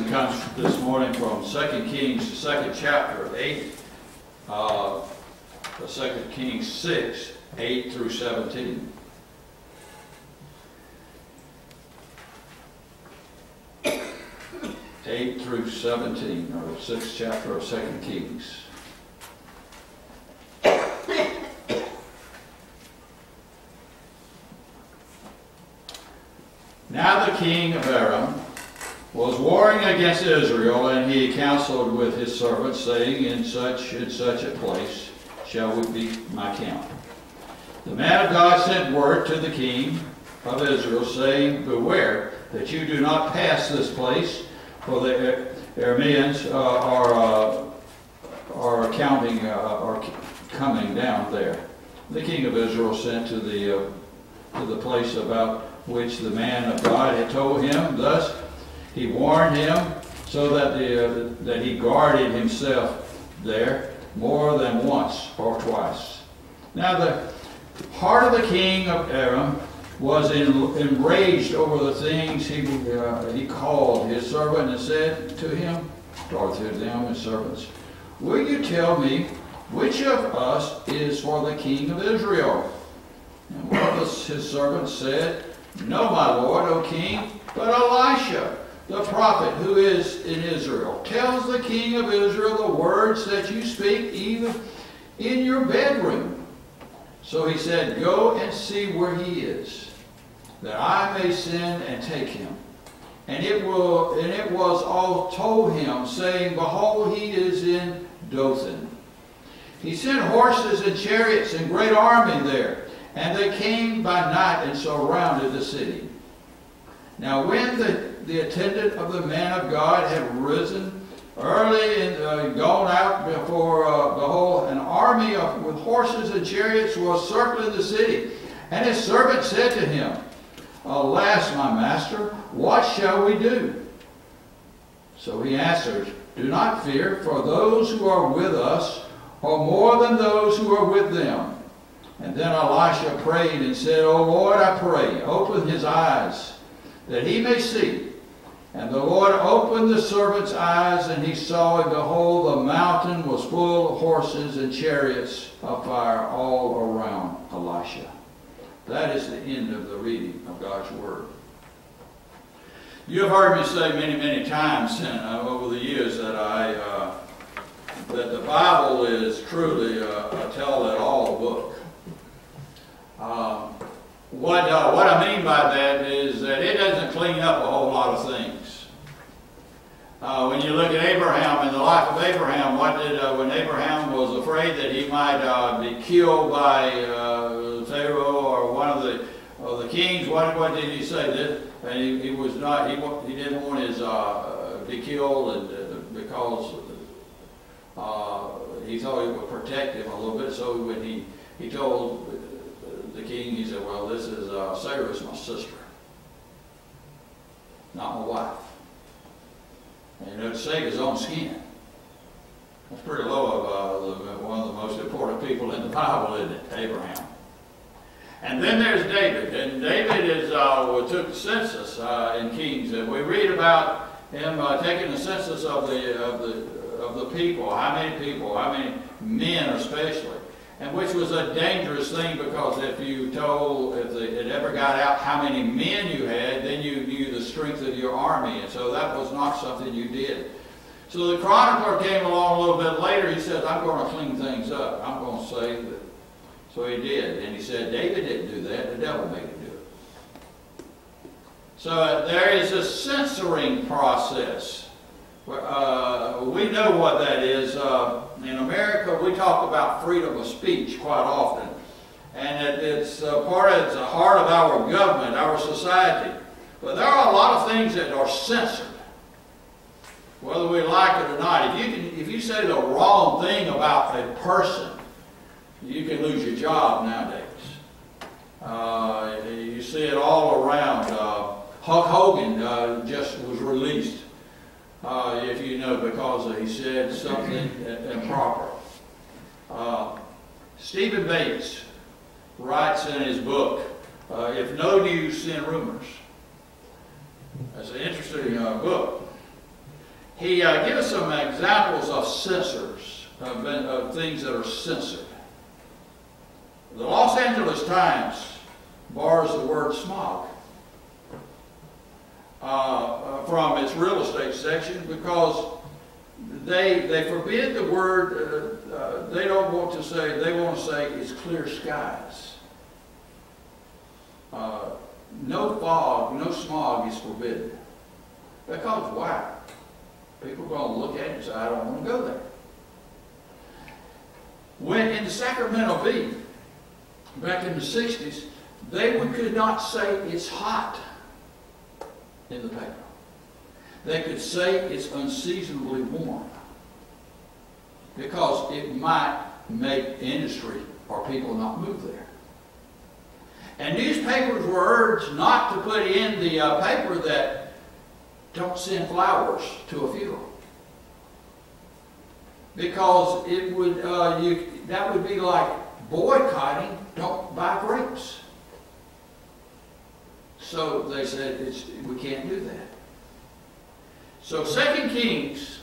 lesson comes this morning from 2 Kings, the 2nd chapter, 8, the 2 Kings 6, 8 through 17. Through 17, or the 6th chapter of 2 Kings. Now the king of Aram was warring against Israel, and he counseled with his servants, saying, in such and such a place shall we be my camp. The man of God sent word to the king of Israel, saying, beware that you do not pass this place, for the Arameans are coming down there. The king of Israel sent to the place about which the man of God had told him. Thus he warned him, so that he guarded himself there more than once or twice. Now the heart of the king of Aram was enraged over the things he called his servant and said to him, or to them, his servants, will you tell me which of us is for the king of Israel? And one of his servants said, no, my lord, O king, but Elisha, the prophet who is in Israel, tells the king of Israel the words that you speak even in your bedroom. So he said, go and see where he is, that I may send and take him. And it was all told him, saying, behold, he is in Dothan. He sent horses and chariots and great army there, and they came by night and surrounded the city. Now when the attendant of the man of God had risen early and gone out before, behold, an army with horses and chariots was circling the city. And his servant said to him, alas, my master, what shall we do? So he answered, do not fear, for those who are with us are more than those who are with them. And then Elisha prayed and said, O Lord, I pray, open his eyes, that he may see. And the Lord opened the servant's eyes, and he saw, and behold, the mountain was full of horses and chariots of fire all around Elisha. That is the end of the reading of God's Word. You have heard me say many, many times over the years that that the Bible is truly a tell-it-all book. What I mean by that is that it doesn't clean up a whole lot of things. When you look at Abraham and the life of Abraham, when Abraham was afraid that he might be killed by Pharaoh or one of the kings, what did he say? That he was not. He didn't want his to be killed, because he thought it would protect him a little bit. So when he told the king, he said, well, this is Sarah's my sister, not my wife. And to save his own skin. That's pretty low of one of the most important people in the Bible, isn't it? Abraham. And then there's David. And David took the census in Kings. And we read about him taking the census of the people. How many men especially. And which was a dangerous thing, because if it ever got out how many men you had, then you knew the strength of your army. And so that was not something you did. So the chronicler came along a little bit later. He said, I'm going to clean things up. I'm going to say that. So he did. And he said, David didn't do that. The devil made him do it. So there is a censoring process. We know what that is. In America, we talk about freedom of speech quite often. And it's the heart of our government, our society. But there are a lot of things that are censored, whether we like it or not. If you say the wrong thing about a person, you can lose your job nowadays. You see it all around. Hulk Hogan just was released. If you know, because he said something improper. Stephen Bates writes in his book, If No News, Send Rumors. That's an interesting book. he gives some examples of censors, of things that are censored. The Los Angeles Times borrows the word smog from its real estate section because they forbid the word, they don't want to say, they want to say it's clear skies. No fog, no smog is forbidden. Because why? People are going to look at it and say, I don't want to go there. When in the Sacramento Bee, back in the 60s, they could not say it's hot in the paper. They could say it's unseasonably warm because it might make industry or people not move there. And newspapers were urged not to put in the paper that don't send flowers to a funeral. Because it would, that would be like boycotting, don't buy grapes. So they said, we can't do that. So 2 Kings,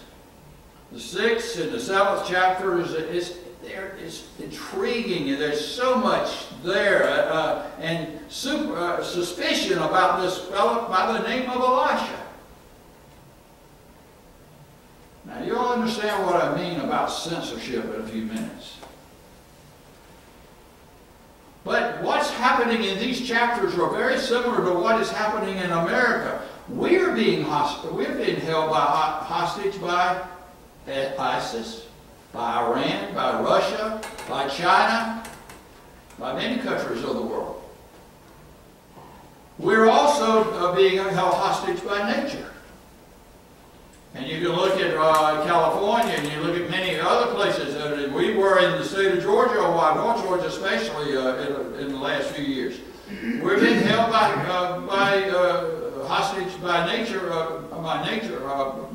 the 6th and the 7th chapter is intriguing, and there's so much there, and suspicion about this fellow by the name of Elisha. Now you'll understand what I mean about censorship in a few minutes. But what's happening in these chapters are very similar to what is happening in America. We're being held hostage by ISIS, by Iran, by Russia, by China, by many countries of the world. We're also being held hostage by nature. And you can look at California, and you look at many other places. We were in the state of Georgia, or North Georgia especially, in the last few years. We're being held hostage by nature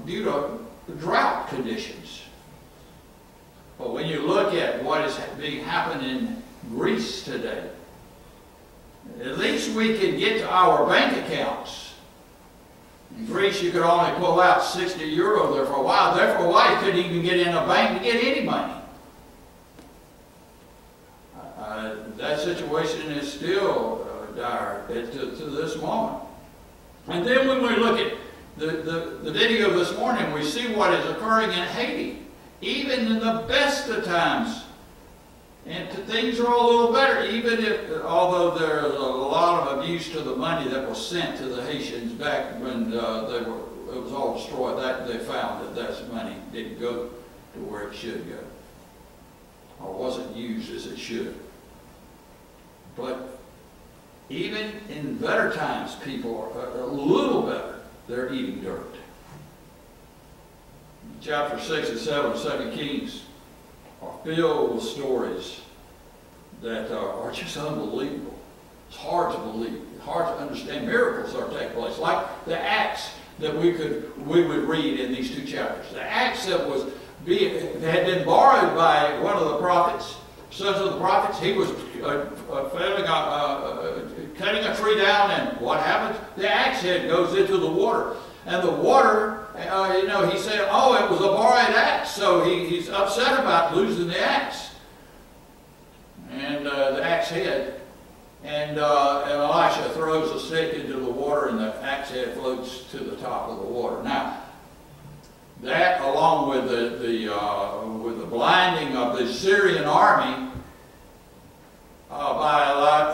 due to drought conditions. But when you look at what is being happening in Greece today, at least we can get to our bank accounts. In Greece, you could only pull out 60 euro there for a while. There for a while, you couldn't even get in a bank to get any money. That situation is still dire to this moment. And then when we look at the video this morning, we see what is occurring in Haiti. Even in the best of times, and things are a little better, even if, although there's a lot of abuse to the money that was sent to the Haitians back when it was all destroyed. That they found that money didn't go to where it should go, or wasn't used as it should. But even in better times, people are a little better. They're eating dirt. Chapter 6 and 7 of 2 Kings are filled with stories that are just unbelievable. It's hard to believe, hard to understand. Miracles are taking place, like the Acts that we would read in these two chapters. The Acts that had been borrowed by one of the prophets, sons of the prophets. He was cutting a tree down, and what happens? The axe head goes into the water, and the water. He said, oh, it was a borrowed axe, so he's upset about losing the axe. And the axe head. And Elisha throws a stick into the water, and the axe head floats to the top of the water. Now, that, along with the blinding of the Syrian army by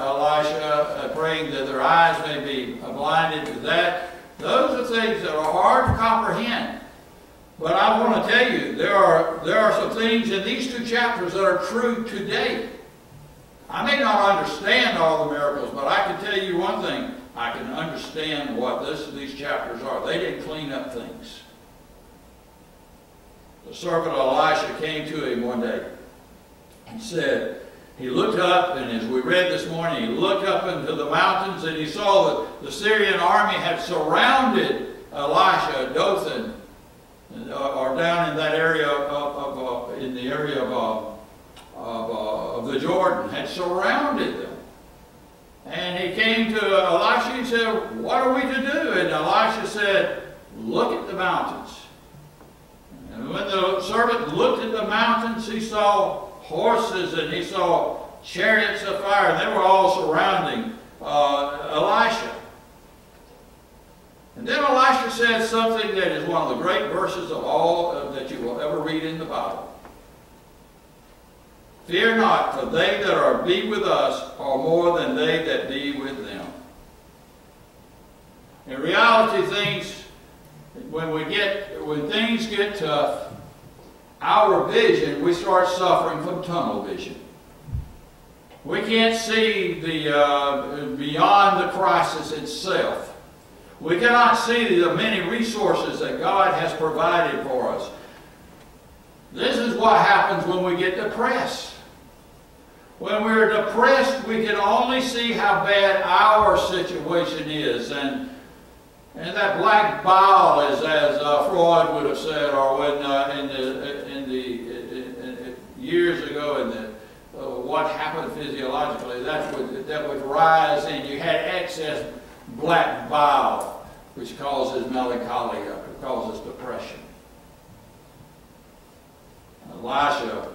Elisha, praying that their eyes may be blinded to that, those are things that are hard to comprehend. But I want to tell you, there are some things in these two chapters that are true today. I may not understand all the miracles, but I can tell you one thing. I can understand what these chapters are. They didn't clean up things. The servant Elisha came to him one day and said, he looked up, and as we read this morning, he looked up into the mountains, and he saw that the Syrian army had surrounded Elisha, Dothan, or down in that area of the Jordan, had surrounded them. And he came to Elisha and said, what are we to do? And Elisha said, look at the mountains. the servant looked at the mountains, he saw horses and he saw chariots of fire. They were all surrounding Elisha. And then Elisha said something that is one of the great verses of all that you will ever read in the Bible. Fear not, for they that be with us are more than they that be with them. In reality, when things get tough, our vision, we start suffering from tunnel vision. We can't see the beyond the crisis itself. We cannot see the many resources that God has provided for us. This is what happens when we get depressed. When we're depressed, we can only see how bad our situation is. And that black bile, as Freud would have said, or when years ago in the what happened physiologically, that would rise, and you had excess black bile, which causes melancholia, causes depression. Elisha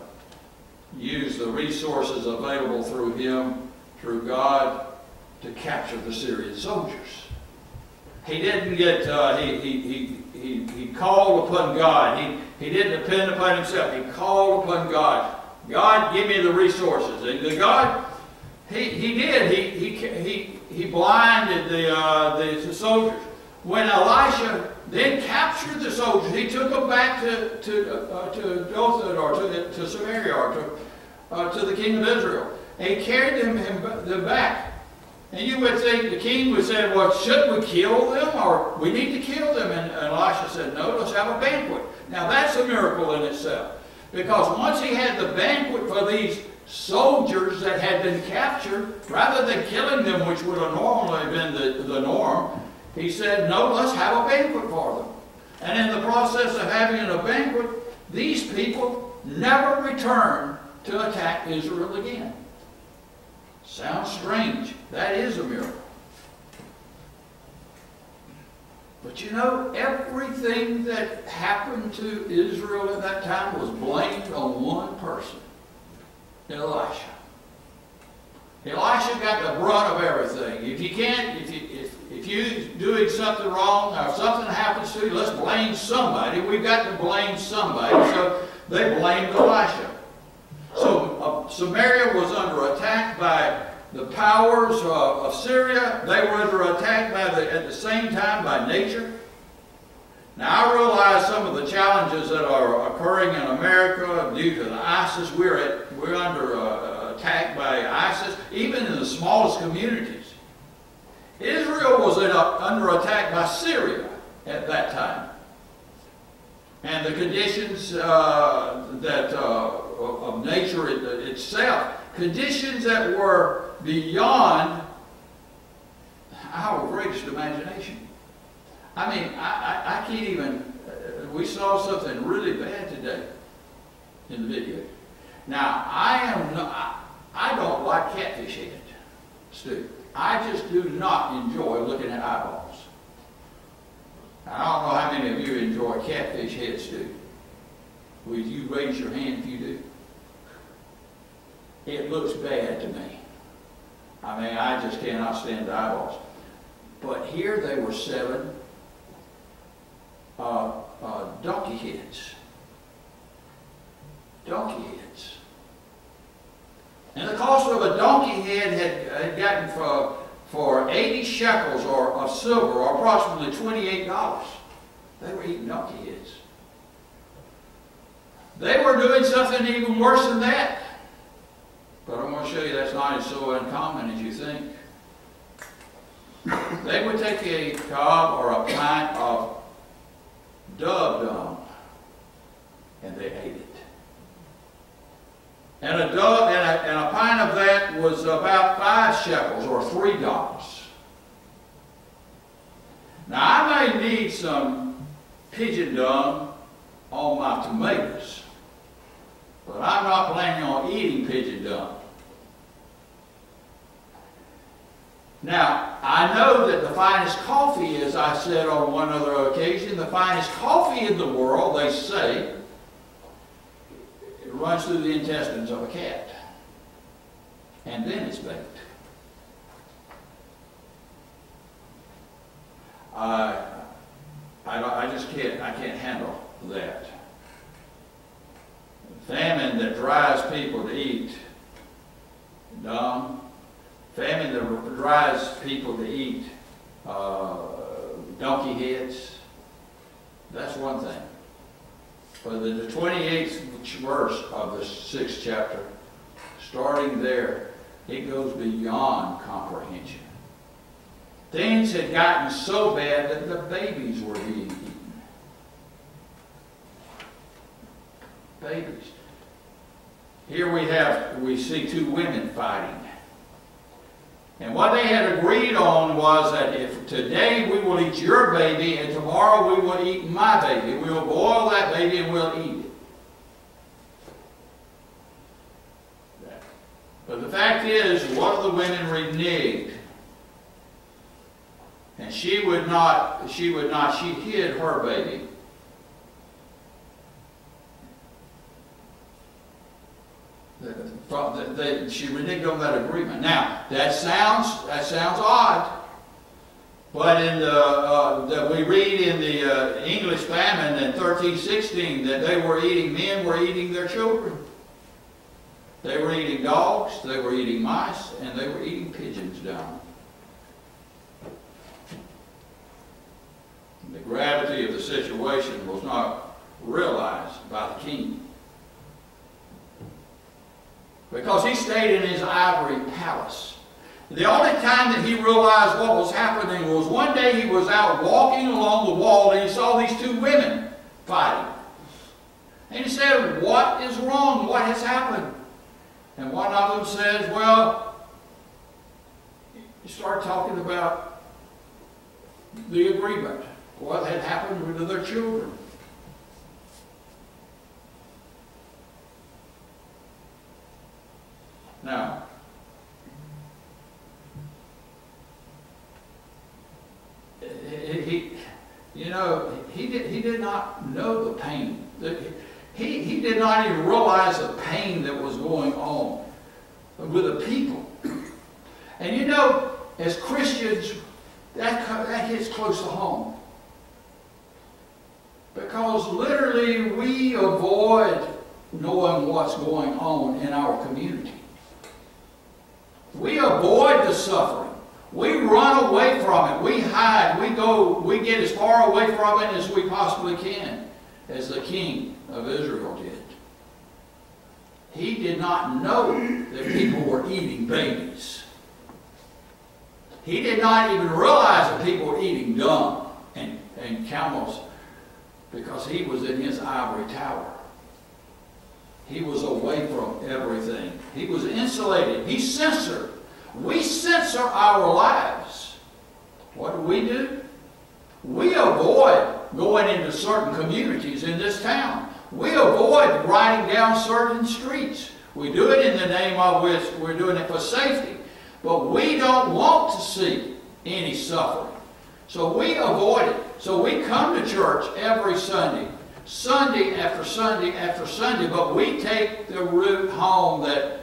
used the resources available through him, through God, to capture the Syrian soldiers. He didn't get, he called upon God. He didn't depend upon himself. He called upon God. God, give me the resources. And God, he did. He blinded the soldiers. When Elisha then captured the soldiers, he took them back to Dothan, or to Samaria, or to the king of Israel. And he carried them back. And you would think the king would say, well, should we kill them, or we need to kill them? And Elisha said, no, let's have a banquet. Now that's a miracle in itself. Because once he had the banquet for these soldiers that had been captured, rather than killing them, which would have normally been the norm, he said, no, let's have a banquet for them. And in the process of having a banquet, these people never returned to attack Israel again. Sounds strange. That is a miracle. But you know, everything that happened to Israel at that time was blamed on one person, Elisha. Elisha got the brunt of everything. If you're doing something wrong, or if something happens to you, let's blame somebody. We've got to blame somebody. So they blamed Elisha. So Samaria was under attack by the powers of Syria. They were under attack at the same time by nature. Now I realize some of the challenges that are occurring in America due to the ISIS. We're under attack by ISIS, even in the smallest communities. Israel was under attack by Syria at that time. And the conditions of nature itself, conditions that were beyond our greatest imagination. I mean, I can't even, we saw something really bad today in the video. Now, I don't like catfish head stew. I just do not enjoy looking at eyeballs. I don't know how many of you enjoy catfish head stew. Will you raise your hand if you do? It looks bad to me. I mean, I just cannot stand the eyeballs. But here they were 7 donkey heads. Donkey heads. And the cost of a donkey head had gotten for 80 shekels of silver, or approximately $28. They were eating donkey heads. They were doing something even worse than that. But I'm going to show you that's not so uncommon as you think. They would take a cob or a pint of dove dung, and they ate it. And a pint of that was about 5 shekels, or $3. Now I may need some pigeon dung on my tomatoes, but I'm not planning on eating pigeon dung. Now, I know that the finest coffee, as I said on one other occasion, the finest coffee in the world, they say, runs through the intestines of a cat. And then it's baked. I just can't handle that. Famine that drives people to eat dung. Famine that drives people to eat donkey heads. That's one thing. But the 28th verse of the 6th chapter, starting there, it goes beyond comprehension. Things had gotten so bad that the babies were being eaten. Babies. Here we see two women fighting. And what they had agreed on was that if today we will eat your baby and tomorrow we will eat my baby, we will boil that baby and we'll eat it. But the fact is, one of the women reneged. And she hid her baby. She reneged on that agreement. Now, that sounds odd, but we read in the English famine in 1316 that men were eating their children. They were eating dogs, they were eating mice, and they were eating pigeons down. The gravity of the situation was not realized by the king, because he stayed in his ivory palace. The only time that he realized what was happening was one day he was out walking along the wall and he saw these two women fighting. And he said, "What is wrong? What has happened?" And one of them says, "Well," he started talking about the agreement, what had happened to their children. Now, he did not know the pain. He did not even realize the pain that was going on with the people. And you know, as Christians, that hits close to home. Because literally we avoid knowing what's going on in our community. We avoid the suffering. We run away from it. We hide. We get as far away from it as we possibly can, as the king of Israel did. He did not know that people were eating babies. He did not even realize that people were eating dung and camels, because he was in his ivory tower. He was away from everything. He was insulated. He censored. We censor our lives. What do? We avoid going into certain communities in this town. We avoid riding down certain streets. We do it in the name of which we're doing it for safety. But we don't want to see any suffering. So we avoid it. So we come to church every Sunday, Sunday after Sunday after Sunday, but we take the route home that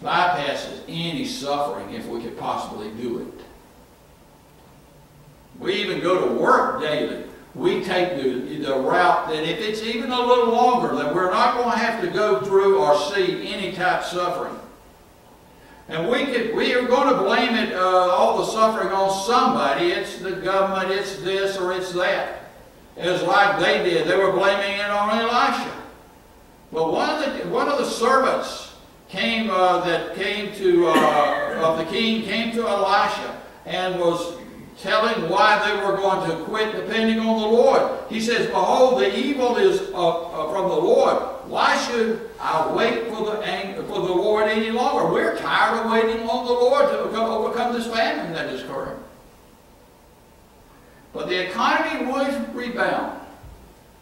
bypasses any suffering if we could possibly do it. We even go to work daily. We take the route that if it's even a little longer, that we're not going to have to go through or see any type of suffering. And we are going to blame it, all the suffering, on somebody. It's the government, it's this or it's that. It's like they did. They were blaming it on Elisha. But one of the servants of the king came to Elisha and was telling why they were going to quit depending on the Lord. He says, "Behold, the evil is from the Lord. Why should I wait for the Lord any longer? We're tired of waiting on the Lord to overcome this famine that is occurring." But the economy would rebound,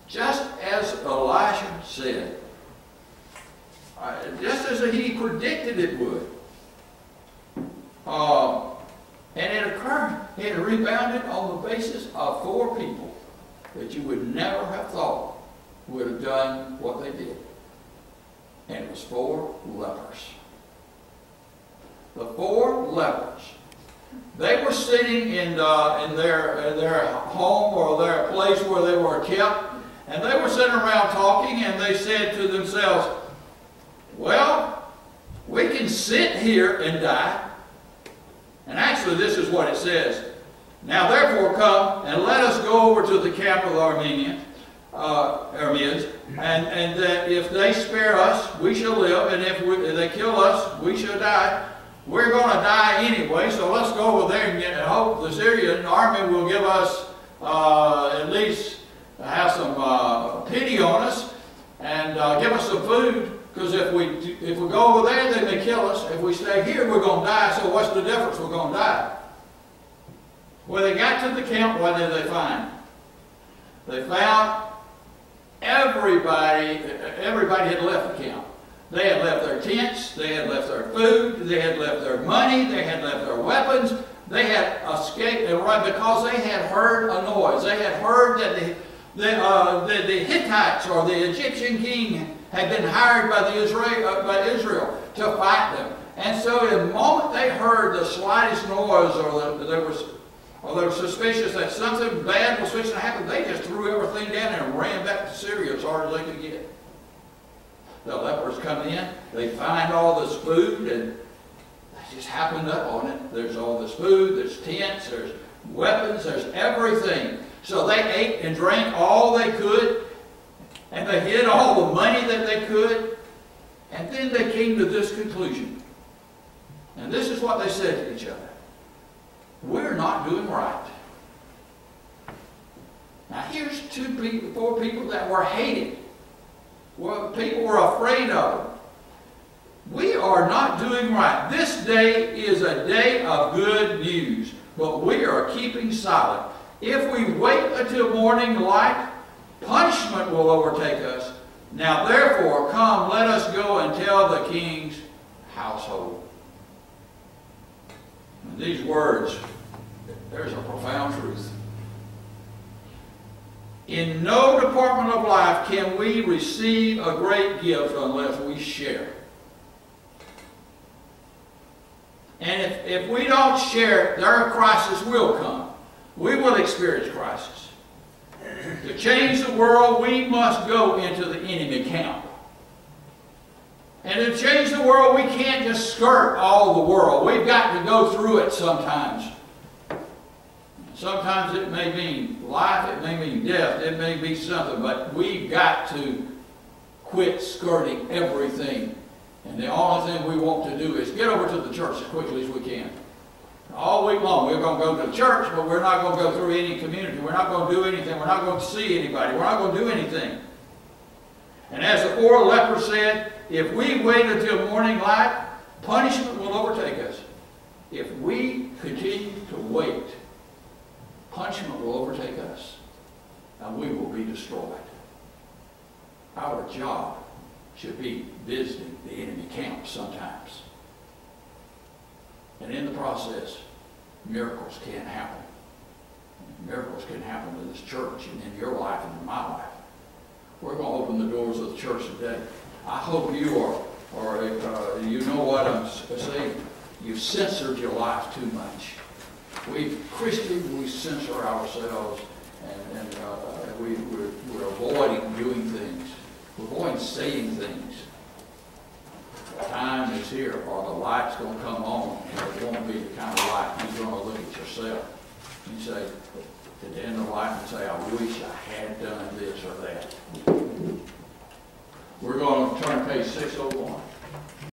just as Elisha said, just as he predicted it would. And it occurred. It rebounded on the basis of 4 people that you would never have thought would have done what they did. And it was 4 lepers. The 4 lepers. They were sitting in their home or their place where they were kept, and they were sitting around talking, and they said to themselves, well, we can sit here and die. And actually, this is what it says. Now, therefore, come and let us go over to the camp of the Arameans, and that if they spare us, we shall live, and if they kill us, we shall die. We're going to die anyway, so let's go over there and hope the Syrian army will give us at least have some pity on us and give us some food. Because if we go over there, they may kill us. If we stay here, we're going to die. So what's the difference? We're going to die. When they got to the camp, what did they find? They found everybody had left the camp. They had left their tents, they had left their food, they had left their money, they had left their weapons. They had escaped and run because they had heard a noise. They had heard that the Hittites or the Egyptian king had been hired by Israel to fight them. And so the moment they heard the slightest noise or they were suspicious that something bad was fixing to happen, they just threw everything down and ran back to Syria as hard as they could get. The lepers come in, they find all this food, and they just happened up on it. There's all this food, there's tents, there's weapons, there's everything. So they ate and drank all they could, and they hid all the money that they could, and then they came to this conclusion. And this is what they said to each other. We're not doing right. Now here's 4 people that were hated. Well, people were afraid of them. We are not doing right. This day is a day of good news, but we are keeping silent. If we wait until morning light, punishment will overtake us. Now therefore, come, let us go and tell the king's household. And these words, there's a profound truth. In no department of life can we receive a great gift unless we share. And if we don't share, their crisis will come. We will experience crisis. To change the world, we must go into the enemy camp. And to change the world, we can't just skirt all the world. We've got to go through it sometimes. Sometimes it may mean life, it may mean death, it may be something, but we've got to quit skirting everything. And the only thing we want to do is get over to the church as quickly as we can. All week long, we're going to go to the church, but we're not going to go through any community. We're not going to do anything. We're not going to see anybody. We're not going to do anything. And as the 4 lepers said, if we wait until morning light, punishment will overtake us. If we continue to wait, punishment will overtake us, and we will be destroyed. Our job should be visiting the enemy camp sometimes. And in the process, miracles can happen. Miracles can happen in this church and in your life and in my life. We're going to open the doors of the church today. I hope you you know what I'm saying. You've censored your life too much. Christians, we censor ourselves, and we're avoiding doing things. We're avoiding saying things. The time is here, or the light's going to come on, and it won't be the kind of light you're going to look at yourself and say, at the end of the light, and say, I wish I had done this or that. We're going to turn to page 601.